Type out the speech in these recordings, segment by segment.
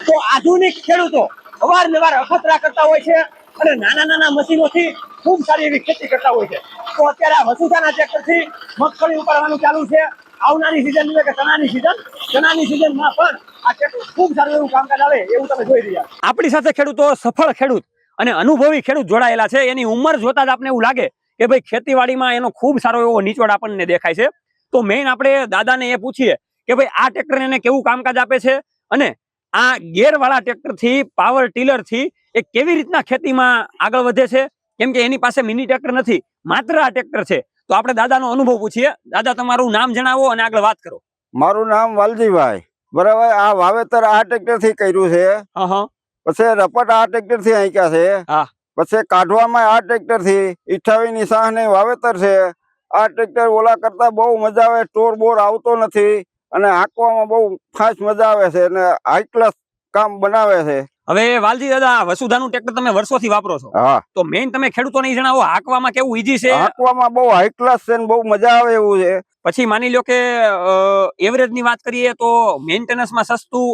તો આધુનિક ખેડૂતો અવારનવાર અખતરા કરતા હોય છે અને નાના નાના મશીનોથી ખૂબ સારી એવી ખેતી કરતા હોય છે. તો અત્યારે આ વસુધાના ટ્રેક્ટરથી મગફળી ઉપાડવાનું ચાલુ છે. આવનારી સિઝન એટલે કે ચણાની સિઝનમાં પણ આ ટ્રેક્ટર ખૂબ સારું એવું કામકાજ આવે એવું તમે જોઈ રહ્યા. આપણી સાથે ખેડૂતો સફળ ખેડૂત અને અનુભવી ખેડૂત જોડાયેલા છે. એની ઉંમર જોતા જ આપને એવું લાગે કે ભાઈ ખેતીવાડીમાં એનો ખૂબ સારો એવો નિચોડ આપણને દેખાય છે. તો મેઇન આપણે દાદાને એ પૂછીએ કે ભાઈ આ ટ્રેક્ટર એને કેવું કામકાજ આપે છે અને આ ગેરવાળા ટ્રેક્ટરથી પાવર ટીલરથી એ કેવી રીતના ખેતીમાં આગળ વધે છે. કેમ કે એની પાસે મિની ટ્રેક્ટર નથી, માત્ર આ ટ્રેક્ટર છે. તો આપણે દાદાનો અનુભવ પૂછીએ. દાદા, તમારું નામ જણાવો અને આગળ વાત કરો. મારું નામ વાલજીભાઈ. બરાબર. આ વાવેતર આ ટ્રેક્ટર થી કર્યું છે. પછી રપટ આ ટ્રેક્ટર થી આંક્યા છે. પછી કાઢવામાં આ ટ્રેક્ટર થી 28 ની સાહ ને વાવેતર છે. આ ટ્રેક્ટર ઓલા કરતા બહુ મજા આવે. ટોર બોર આવતો નથી અને હાંકવામાં બહુ ખાસ મજા આવે છે અને હાઈ ક્લાસ કામ બનાવે છે. હવે વાલજી દાદા, વસુધાનું ટ્રેક્ટર તમે વર્ષોથી વાપરો છો. તો મેઇન તમે ખેડૂતોને જણાવો, હાંકવામાં કેવું ઈઝી છે? હાંકવામાં બહુ હાઈ ક્લાસ છે, બહુ મજા આવે એવું છે. પછી માની લો કે એવરેજ ની વાત કરીએ તો મેન્ટેનન્સ માં સસ્તું,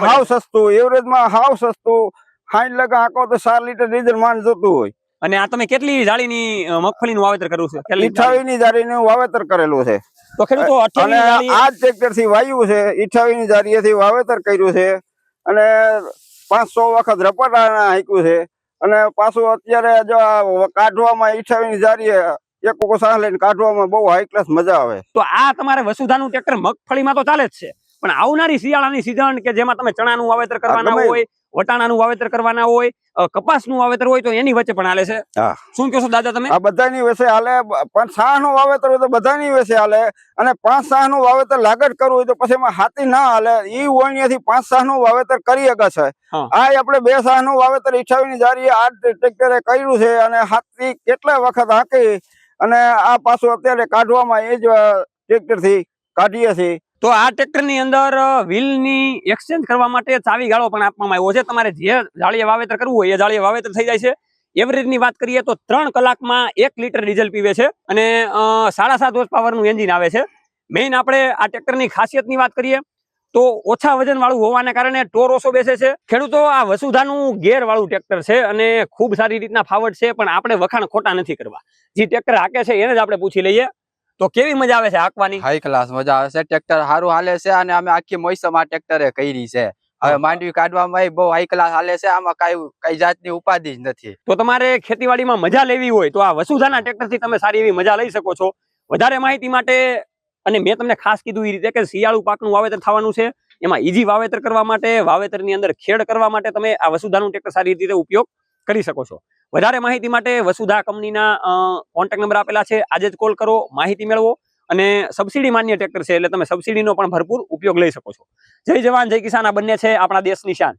હાવ સસ્તું. એવરેજ માં હાવ સસ્તું. 60 લગા હાંકો તો 4 લીટર ડીઝલ માંડ જતું હોય. અને આ તમે કેટલી જાળીની મગફળીનું વાવેતર કર્યું છે? 28 ની જાળીનું વાવેતર કરેલું છે. તો ખેડૂતો 28 આ ટ્રેક્ટર થી વાયુ છે. 28 ની જાળીએથી વાવેતર કર્યું છે અને 500 વખત રપટાણા હાંક્યું છે. અને પાછું અત્યારે જો કાઢવામાં 28 ની જાળીએ એક કોકો સાહ લઈને કાઢવામાં બહુ હાઈ ક્લાસ મજા આવે. તો આ તમારે વસુધાનું ટ્રેક્ટર મગફળીમાં તો ચાલે જ છે, પણ આવનારી શિયાળાની સિઝન કે જેમાં તમે ચણાનું વાવેતર કરવાના હોય, વટાણાનું વાવેતર કરવાના હોય, કપાસનું વાવેતર હોય, તો એની વચ્ચે પણ હાલે છે. શું કહો છો દાદા તમે? આ બધાની વચ્ચે હાલે. પણ સાહનું વાવેતર હોય તો બધાની વચ્ચે હાલે. અને 5 સાહનું વાવેતર લાગત કરવું હોય તો પછી એમાં હાથી ના હાલે. ઈ ઓણિયાથી 5 સાહનું વાવેતર કરી શકે છે. આ આપણે 2 સાહનું વાવેતર 28 ની જારીએ આ ટ્રેક્ટરે કર્યું છે અને હાથી કેટલા વખત હાંકી અને આ પાછું અત્યારે કાઢવામાં એ જ ટ્રેક્ટર થી કાઢીએ છીએ. તો આ ટ્રેક્ટર ની અંદર વ્હીલ ની એક્સચેન્જ કરવા માટે ચાવી ગાળો પણ આપવામાં આવ્યો છે. તમારે જે જાળીએ વાવેતર કરવું હોય એ જાળીએ વાવેતર થઈ જાય છે. એવરેજ ની વાત કરીએ તો 3 કલાકમાં 1 લીટર ડીઝલ પીવે છે અને 7.5 હોર્સ પાવર નું એન્જિન આવે છે. મેઇન આપણે આ ટ્રેક્ટર ની ખાસિયત ની વાત કરીએ તો ઓછા વજન વાળું હોવાને કારણે ટોર ઓછો બેસે છે. ખેડૂતો, આ વસુધાનું ગેર વાળું ટ્રેક્ટર છે અને ખૂબ સારી રીતના ફાવટ છે, પણ આપણે વખાણ ખોટા નથી કરવા. જે ટ્રેક્ટર હાકે છે એને જ આપણે પૂછી લઈએ. તો કેવી મજા આવે છે હાંકવાની? હાઈ ક્લાસ મજા આવે છે. ટ્રેક્ટર સારું હાલે છે અને અમે આખી મોસમ આ ટ્રેક્ટરે કરી છે. હવે માંડવી કાઢવામાં બહુ હાઈ ક્લાસ હાલે છે. આમાં કઈ જાતની ઉપાધિ જ નથી. તો તમારે ખેતીવાડીમાં મજા લેવી હોય તો આ વસુધાના ટ્રેક્ટર થી તમે સારી એવી મજા લઈ શકો છો. વધારે માહિતી માટે, અને મેં તમને ખાસ કીધું એ રીતે કે શિયાળુ પાકનું વાવેતર થવાનું છે, એમાં ઈજી વાવેતર કરવા માટે, વાવેતરની અંદર ખેડ કરવા માટે તમે આ વસુધાનું ટ્રેક્ટર સારી રીતે ઉપયોગ કરી શકો છો. વધારે માહિતી માટે વસુધા કંપનીના કોન્ટેક્ટ નંબર આપેલા છે. આજે જ કોલ કરો, માહિતી મેળવો. અને સબસિડી માન્ય ટ્રેક્ટર છે એટલે તમે સબસિડીનો પણ ભરપૂર ઉપયોગ લઈ શકો છો. જય જવાન જય કિસાન, આ બંને છે આપણા દેશની શાન.